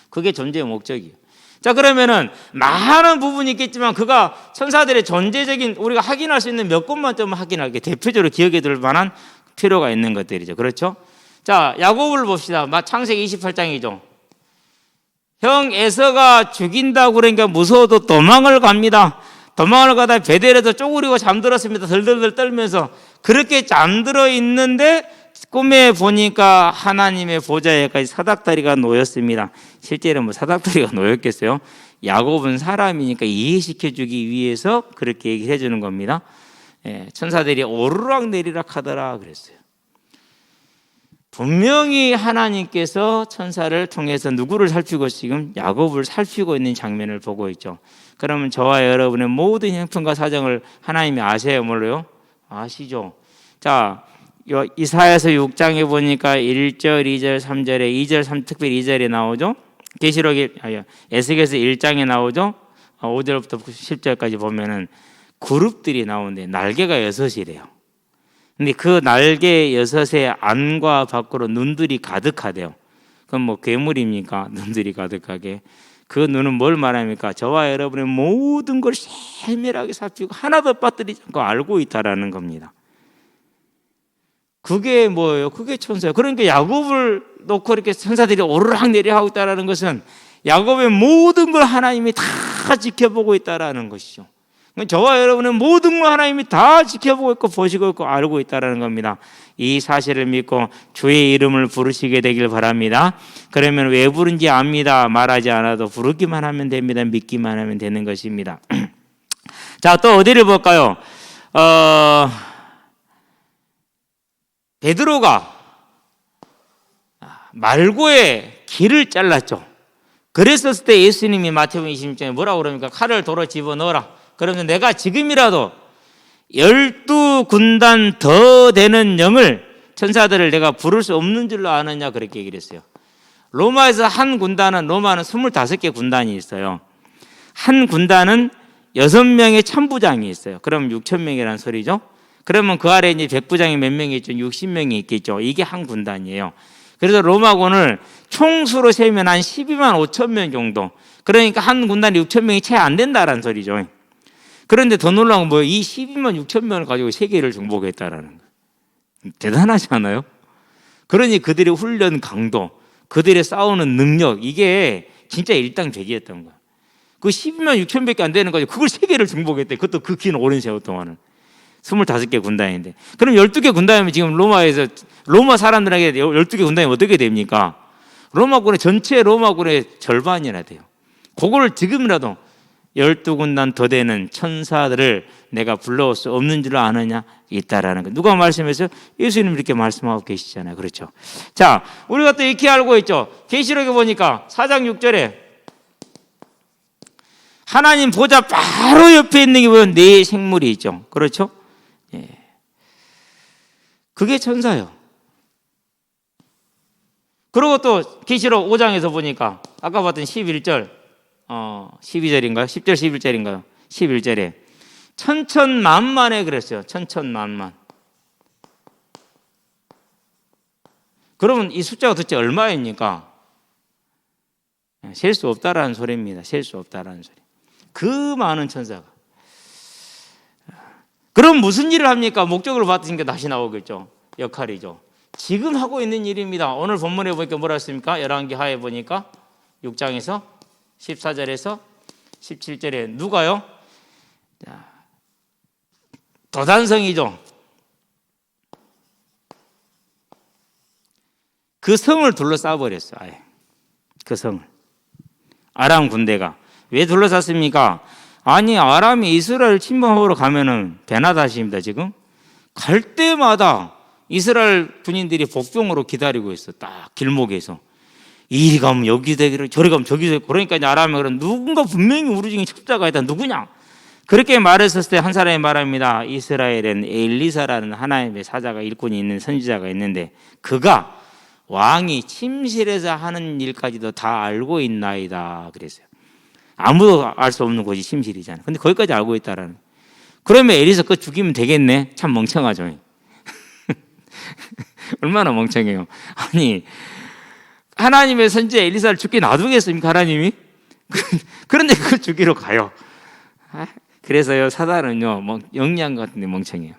그게 존재의 목적이에요. 자, 그러면은 많은 부분이 있겠지만 그가 천사들의 존재적인 우리가 확인할 수 있는 몇 곳만 좀 확인할게, 대표적으로 기억에 들 만한 필요가 있는 것들이죠. 그렇죠? 자, 야곱을 봅시다. 창세기 28장이죠. 형 에서가 죽인다고 그러니까 무서워도 도망을 갑니다. 도망을 가다 베델에서 쪼그리고 잠들었습니다. 덜덜덜 떨면서. 그렇게 잠들어 있는데 꿈에 보니까 하나님의 보좌에까지 사닥다리가 놓였습니다. 실제로 뭐 사닥다리가 놓였겠어요? 야곱은 사람이니까 이해시켜주기 위해서 그렇게 얘기를 해주는 겁니다. 천사들이 오르락 내리락 하더라 그랬어요. 분명히 하나님께서 천사를 통해서 누구를 살피고 지금 야곱을 살피고 있는 장면을 보고 있죠. 그러면 저와 여러분의 모든 형편과 사정을 하나님이 아세요? 몰라요? 아시죠? 자, 이사야서 6장에 보니까 1절, 2절, 3절에 2절, 3 특별히 2절에 나오죠. 에스겔서 1장에 나오죠. 5절부터 10절까지 보면은 그룹들이 나오는데 날개가 6이래요. 근데 그 날개 6의 안과 밖으로 눈들이 가득하대요. 그럼 뭐 괴물입니까? 눈들이 가득하게. 그 눈은 뭘 말합니까? 저와 여러분의 모든 걸 세밀하게 살피고 하나도 빠뜨리지 않고 알고 있다라는 겁니다. 그게 뭐예요? 그게 천사예요. 그러니까 야곱을 놓고 이렇게 천사들이 오르락 내리락 하고 있다는 것은 야곱의 모든 걸 하나님이 다 지켜보고 있다는 것이죠. 저와 여러분은 모든 걸 하나님이 다 지켜보고 있고 보시고 있고 알고 있다는 겁니다. 이 사실을 믿고 주의 이름을 부르시게 되길 바랍니다. 그러면 왜 부른지 압니다. 말하지 않아도 부르기만 하면 됩니다. 믿기만 하면 되는 것입니다. 자, 또 어디를 볼까요? 베드로가 말고의 길을 잘랐죠. 그랬었을 때 예수님이 마태복음 26장에 뭐라고 그럽니까? 칼을 도로 집어넣어라. 그러면 내가 지금이라도 12군단 더 되는 영을 천사들을 내가 부를 수 없는 줄로 아느냐 그렇게 얘기를 했어요. 로마에서 한 군단은 로마는 25개 군단이 있어요. 한 군단은 6명의 천부장이 있어요. 그럼 6,000명이라는 소리죠. 그러면 그 아래 이제 백부장이 몇 명이 있죠? 60명이 있겠죠. 이게 한 군단이에요. 그래서 로마군을 총수로 세면 한 12만 5천 명 정도. 그러니까 한 군단이 6천 명이 채 안 된다라는 소리죠. 그런데 더 놀라운 건 뭐예요? 이 12만 6천 명을 가지고 세계를 정복했다라는 거예요. 대단하지 않아요? 그러니 그들의 훈련 강도, 그들의 싸우는 능력, 이게 진짜 일당백이었던 거예요. 그 12만 6천 밖에 안 되는 거죠. 그걸 세계를 정복했대. 그것도 그 긴 오랜 세월 동안은. 25개 군단인데. 그럼 12개 군단이면 지금 로마에서 로마 사람들에게 12개 군단이면 어떻게 됩니까? 로마군의 전체 로마군의 절반이나 돼요. 그걸 지금이라도 12군단 더 되는 천사들을 내가 불러올 수 없는 줄 아느냐? 있다라는 거. 누가 말씀했어요? 예수님 이렇게 말씀하고 계시잖아요. 그렇죠. 자, 우리가 또 이렇게 알고 있죠. 계시록에 보니까 4장 6절에 하나님 보좌 바로 옆에 있는 게 보면 네 생물이 있죠. 그렇죠? 예. 그게 천사예요. 그리고 또 계시록 5장에서 보니까 아까 봤던 11절 12절인가요? 10절 11절인가요? 11절에 천천만만에 그랬어요. 천천만만. 그러면 이 숫자가 도대체 얼마입니까? 셀 수 없다라는 소리입니다. 셀 수 없다라는 소리. 그 많은 천사가. 그럼 무슨 일을 합니까? 목적으로 봤으니까 다시 나오겠죠. 역할이죠. 지금 하고 있는 일입니다. 오늘 본문에 보니까 뭐라 했습니까? 열왕기 하에 보니까 6장에서 14절에서 17절에 누가요? 도단성이죠. 그 성을 둘러싸 버렸어요. 아예. 그 성을. 아람 군대가. 왜 둘러쌌습니까? 아니, 아람이 이스라엘 침범하러 가면은 배나다십니다, 지금. 갈 때마다 이스라엘 군인들이 복병으로 기다리고 있어. 딱 길목에서. 이리 가면 여기 되기를, 저리 가면 저기 되기를. 그러니까 이제 아람이 그런 누군가 분명히 우리 중에 첩자가 있다. 누구냐? 그렇게 말했었을 때 한 사람이 말합니다. 이스라엘엔 엘리사라는 하나님의 사자가 일꾼이 있는 선지자가 있는데 그가 왕이 침실에서 하는 일까지도 다 알고 있나이다. 그랬어요. 아무도 알 수 없는 곳이 침실이잖아요. 근데 거기까지 알고 있다라는. 그러면 엘리사 그거 죽이면 되겠네. 참 멍청하죠. 얼마나 멍청해요. 아니, 하나님의 선지자 엘리사를 죽게 놔두겠습니까? 하나님이? 그런데 그걸 죽이러 가요. 그래서요, 사단은요, 영리한 것 같은데 멍청해요.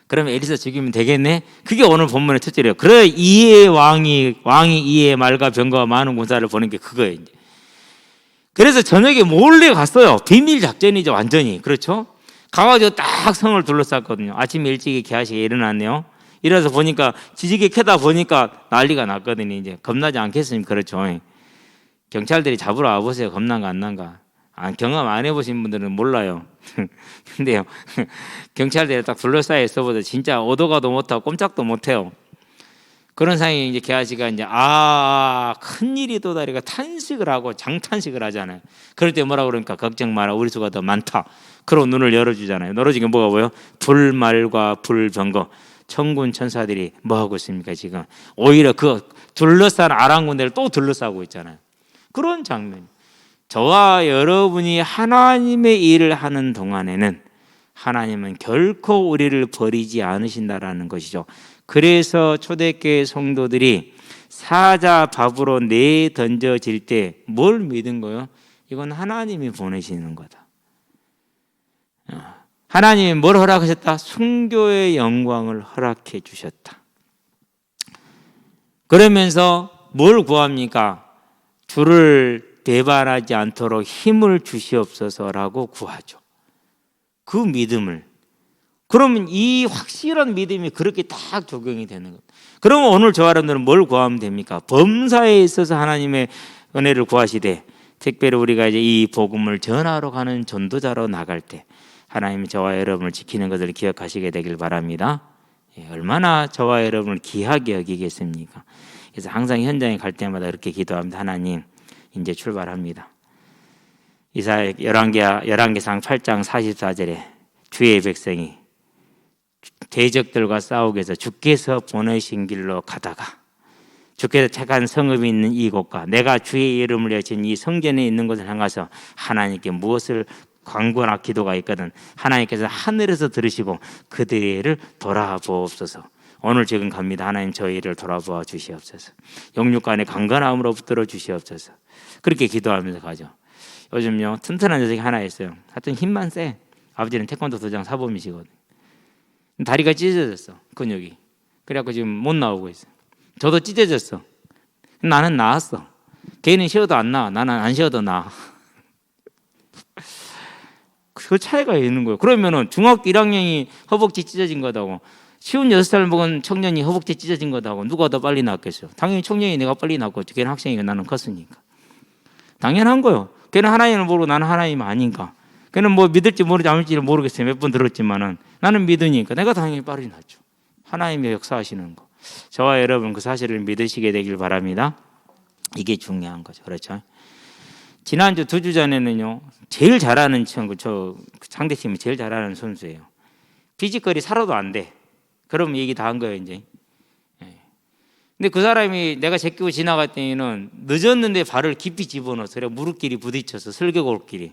그러면 엘리사 죽이면 되겠네? 그게 오늘 본문의 첫째래요. 그래 이에 왕이 이에 말과 병거와 많은 군사를 보낸 게 그거예요. 이제. 그래서 저녁에 몰래 갔어요. 비밀 작전이죠, 완전히. 그렇죠? 가가지고 딱 성을 둘러쌌거든요. 아침에 일찍이 개하시게 일어났네요. 일어나서 보니까 지지개 켜다 보니까 난리가 났거든요. 이제 겁나지 않겠습니까? 그렇죠? 경찰들이 잡으러 와보세요. 겁난가 안 난가? 경험 안 해보신 분들은 몰라요. 근데요, 경찰들이 딱 둘러싸여 있어보자 진짜 오도가도 못하고 꼼짝도 못해요. 그런 상황에 이제 개아지가 이제 큰일이 도다리가 탄식을 하고 장탄식을 하잖아요. 그럴 때 뭐라 그러니까 걱정 마라 우리 수가 더 많다. 그러고 눈을 열어주잖아요. 열어주게 뭐가 보여? 불말과 불병거 천군 천사들이 뭐 하고 있습니까 지금? 오히려 그 둘러싼 아랑군대를 또 둘러싸고 있잖아요. 그런 장면. 저와 여러분이 하나님의 일을 하는 동안에는 하나님은 결코 우리를 버리지 않으신다라는 것이죠. 그래서 초대교회 성도들이 사자 밥으로 내던져질 때 뭘 믿은 거예요? 이건 하나님이 보내시는 거다. 하나님이 뭘 허락하셨다? 순교의 영광을 허락해 주셨다. 그러면서 뭘 구합니까? 주를 배반하지 않도록 힘을 주시옵소서라고 구하죠. 그 믿음을. 그러면 이 확실한 믿음이 그렇게 딱 적용이 되는 겁니다. 그러면 오늘 저와 여러분들은 뭘 구하면 됩니까? 범사에 있어서 하나님의 은혜를 구하시되 특별히 우리가 이제 이 복음을 전하러 가는 전도자로 나갈 때 하나님이 저와 여러분을 지키는 것을 기억하시게 되길 바랍니다. 얼마나 저와 여러분을 귀하게 여기겠습니까? 그래서 항상 현장에 갈 때마다 이렇게 기도합니다. 하나님 이제 출발합니다. 이사야 열왕기상 8장 44절에 주의 백성이 대적들과 싸우기 위해서 주께서 보내신 길로 가다가 주께서 택한 성읍이 있는 이곳과 내가 주의 이름을 여친 이 성전에 있는 곳을 향해서 하나님께 무엇을 간구나 기도가 있거든 하나님께서 하늘에서 들으시고 그들의 일을 돌아보옵소서. 오늘 지금 갑니다. 하나님 저희 일을 돌아보아 주시옵소서. 영육간의 강건함으로 붙들어 주시옵소서. 그렇게 기도하면서 가죠. 요즘요 튼튼한 녀석이 하나 있어요. 하여튼 힘만 세. 아버지는 태권도 도장 사범이시거든. 다리가 찢어졌어 근육이. 그래갖고 지금 못 나오고 있어. 저도 찢어졌어. 나는 나았어. 걔는 쉬어도 안 나아. 나는 안 쉬어도 나아. 그 차이가 있는 거예요. 그러면은 중학교 1학년이 허벅지 찢어진 거다고 쉬운 6살 먹은 청년이 허벅지 찢어진 거다고 누가 더 빨리 낫겠어요? 당연히 청년이 내가 빨리 낫겠죠. 걔는 학생이고 나는 컸으니까. 당연한 거예요. 걔는 하나님을 모르고 나는 하나님 아닌가. 걔는 뭐 믿을지 모르지 않을지를 모르겠어요. 몇 번 들었지만은 나는 믿으니까 내가 당연히 빨리 낫죠. 하나님의 역사하시는 거. 저와 여러분 그 사실을 믿으시게 되길 바랍니다. 이게 중요한 거죠. 그렇죠? 지난주 2주 전에는요 제일 잘하는 친구 저 상대팀이 제일 잘하는 선수예요. 피지컬이 살아도 안 돼. 그럼 얘기 다 한 거예요 이제. 근데 그 사람이 내가 제끼고 지나갈 때는 늦었는데 발을 깊이 집어넣어서 무릎끼리 부딪혀서 슬개골끼리.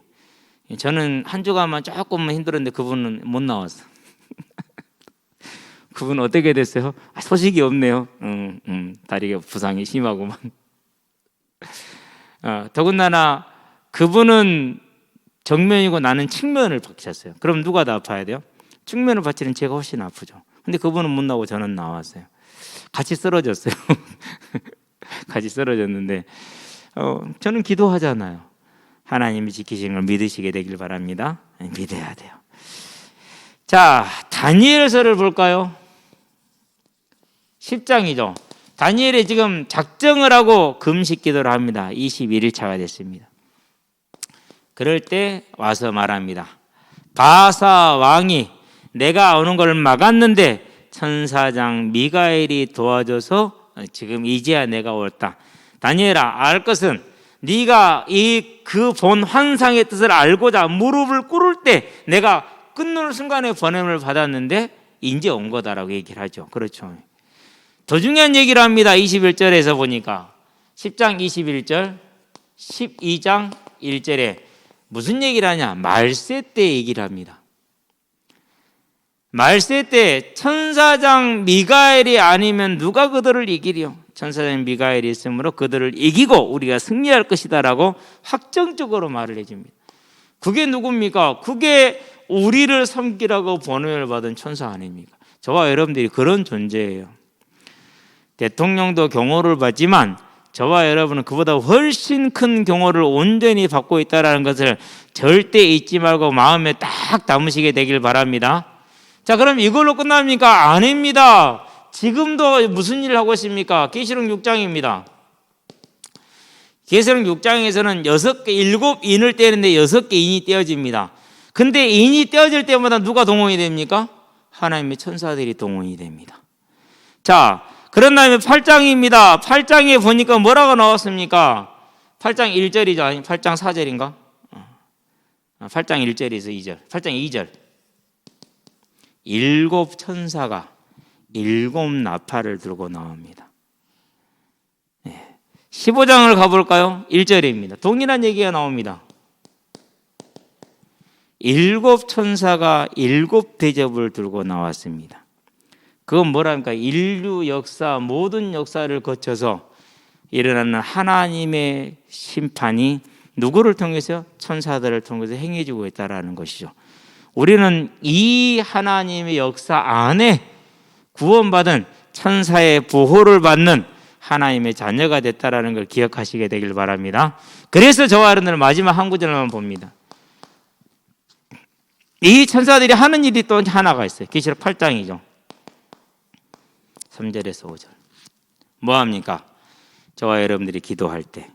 저는 한 주간만 조금만 힘들었는데 그분은 못 나왔어. 그분 어떻게 됐어요? 소식이 없네요. 다리가 부상이 심하고만. 더군다나 그분은 정면이고 나는 측면을 받쳤어요. 그럼 누가 더 아파야 돼요? 측면을 받치는 제가 훨씬 아프죠. 근데 그분은 못 나오고 저는 나왔어요. 같이 쓰러졌어요. 같이 쓰러졌는데 저는 기도하잖아요. 하나님이 지키시는 걸 믿으시게 되길 바랍니다. 믿어야 돼요. 자, 다니엘서를 볼까요? 10장이죠. 다니엘이 지금 작정을 하고 금식 기도를 합니다. 21일차가 됐습니다. 그럴 때 와서 말합니다. 바사 왕이 내가 오는 걸 막았는데 천사장 미가엘이 도와줘서 지금 이제야 내가 왔다. 다니엘아, 알 것은 네가 이 그 본 환상의 뜻을 알고자 무릎을 꿇을 때 내가 끊는 순간에 번냄을 받았는데 이제 온 거다라고 얘기를 하죠. 그렇죠. 더 중요한 얘기를 합니다. 21절에서 보니까 10장 21절 12장 1절에 무슨 얘기를 하냐? 말세 때 얘기를 합니다. 말세 때 천사장 미가엘이 아니면 누가 그들을 이기리요? 천사장 미가엘이 있으므로 그들을 이기고 우리가 승리할 것이다라고 확정적으로 말을 해줍니다. 그게 누굽니까? 그게 우리를 섬기라고 번호를 받은 천사 아닙니까? 저와 여러분들이 그런 존재예요. 대통령도 경호를 받지만 저와 여러분은 그보다 훨씬 큰 경호를 온전히 받고 있다는 것을 절대 잊지 말고 마음에 딱 담으시게 되길 바랍니다. 자, 그럼 이걸로 끝납니까? 아닙니다. 지금도 무슨 일을 하고 있습니까? 계시록 6장입니다. 계시록 6장에서는 7인을 떼는데 6개 인이 떼어집니다. 근데 인이 떼어질 때마다 누가 동원이 됩니까? 하나님의 천사들이 동원이 됩니다. 자, 그런 다음에 8장입니다. 8장에 보니까 뭐라고 나왔습니까? 8장 1절이죠. 아니, 8장 4절인가? 8장 1절에서 2절. 8장 2절. 7 천사가 7 나팔을 들고 나옵니다. 15장을 가볼까요? 1절입니다. 동일한 얘기가 나옵니다. 7 천사가 7 대접을 들고 나왔습니다. 그건 뭐랍니까? 인류 역사, 모든 역사를 거쳐서 일어나는 하나님의 심판이 누구를 통해서? 천사들을 통해서 행해지고 있다는 것이죠. 우리는 이 하나님의 역사 안에 구원받은 천사의 보호를 받는 하나님의 자녀가 됐다는 걸 기억하시게 되길 바랍니다. 그래서 저와 여러분들은 마지막 한 구절만 봅니다. 이 천사들이 하는 일이 또 하나가 있어요. 계시록 8장이죠. 3절에서 5절. 뭐합니까? 저와 여러분들이 기도할 때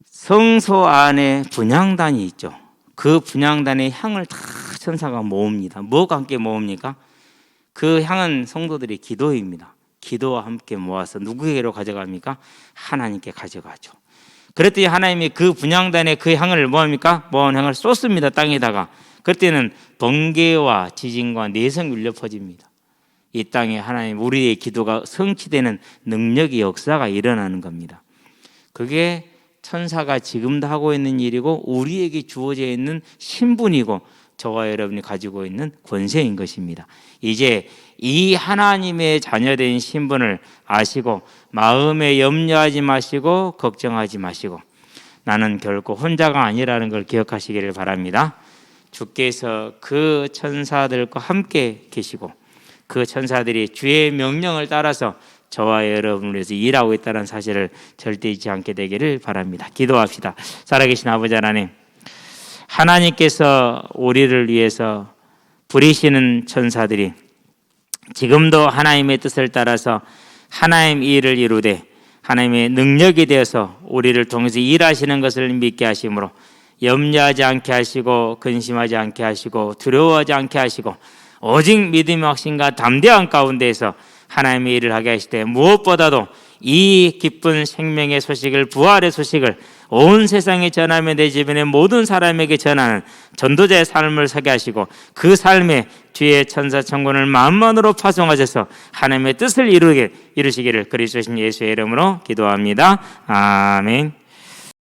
성소 안에 분향단이 있죠. 그 분향단의 향을 다 천사가 모읍니다. 뭐가 함께 모읍니까? 그 향은 성도들의 기도입니다. 기도와 함께 모아서 누구에게로 가져갑니까? 하나님께 가져가죠. 그랬더니 하나님이 그 분향단의 그 향을 뭐합니까? 모은 향을 쏟습니다. 땅에다가. 그때는 번개와 지진과 내성이 울려 퍼집니다. 이 땅에 하나님 우리의 기도가 성취되는 능력의 역사가 일어나는 겁니다. 그게 천사가 지금도 하고 있는 일이고 우리에게 주어져 있는 신분이고 저와 여러분이 가지고 있는 권세인 것입니다. 이제 이 하나님의 자녀된 신분을 아시고 마음에 염려하지 마시고 걱정하지 마시고 나는 결코 혼자가 아니라는 걸 기억하시기를 바랍니다. 주께서 그 천사들과 함께 계시고 그 천사들이 주의 명령을 따라서 저와 여러분을 위해서 일하고 있다는 사실을 절대 잊지 않게 되기를 바랍니다. 기도합시다. 살아계신 아버지 하나님, 하나님께서 우리를 위해서 부리시는 천사들이 지금도 하나님의 뜻을 따라서 하나님 일을 이루되 하나님의 능력이 되어서 우리를 통해서 일하시는 것을 믿게 하심으로 염려하지 않게 하시고 근심하지 않게 하시고 두려워하지 않게 하시고 오직 믿음의 확신과 담대한 가운데에서 하나님의 일을 하게 하실 때 무엇보다도 이 기쁜 생명의 소식을 부활의 소식을 온 세상에 전하며 내 주변의 모든 사람에게 전하는 전도자의 삶을 서게 하시고 그 삶에 주의 천사 천군을 만만으로 파송하셔서 하나님의 뜻을 이루시기를 그리스도신 예수의 이름으로 기도합니다. 아멘.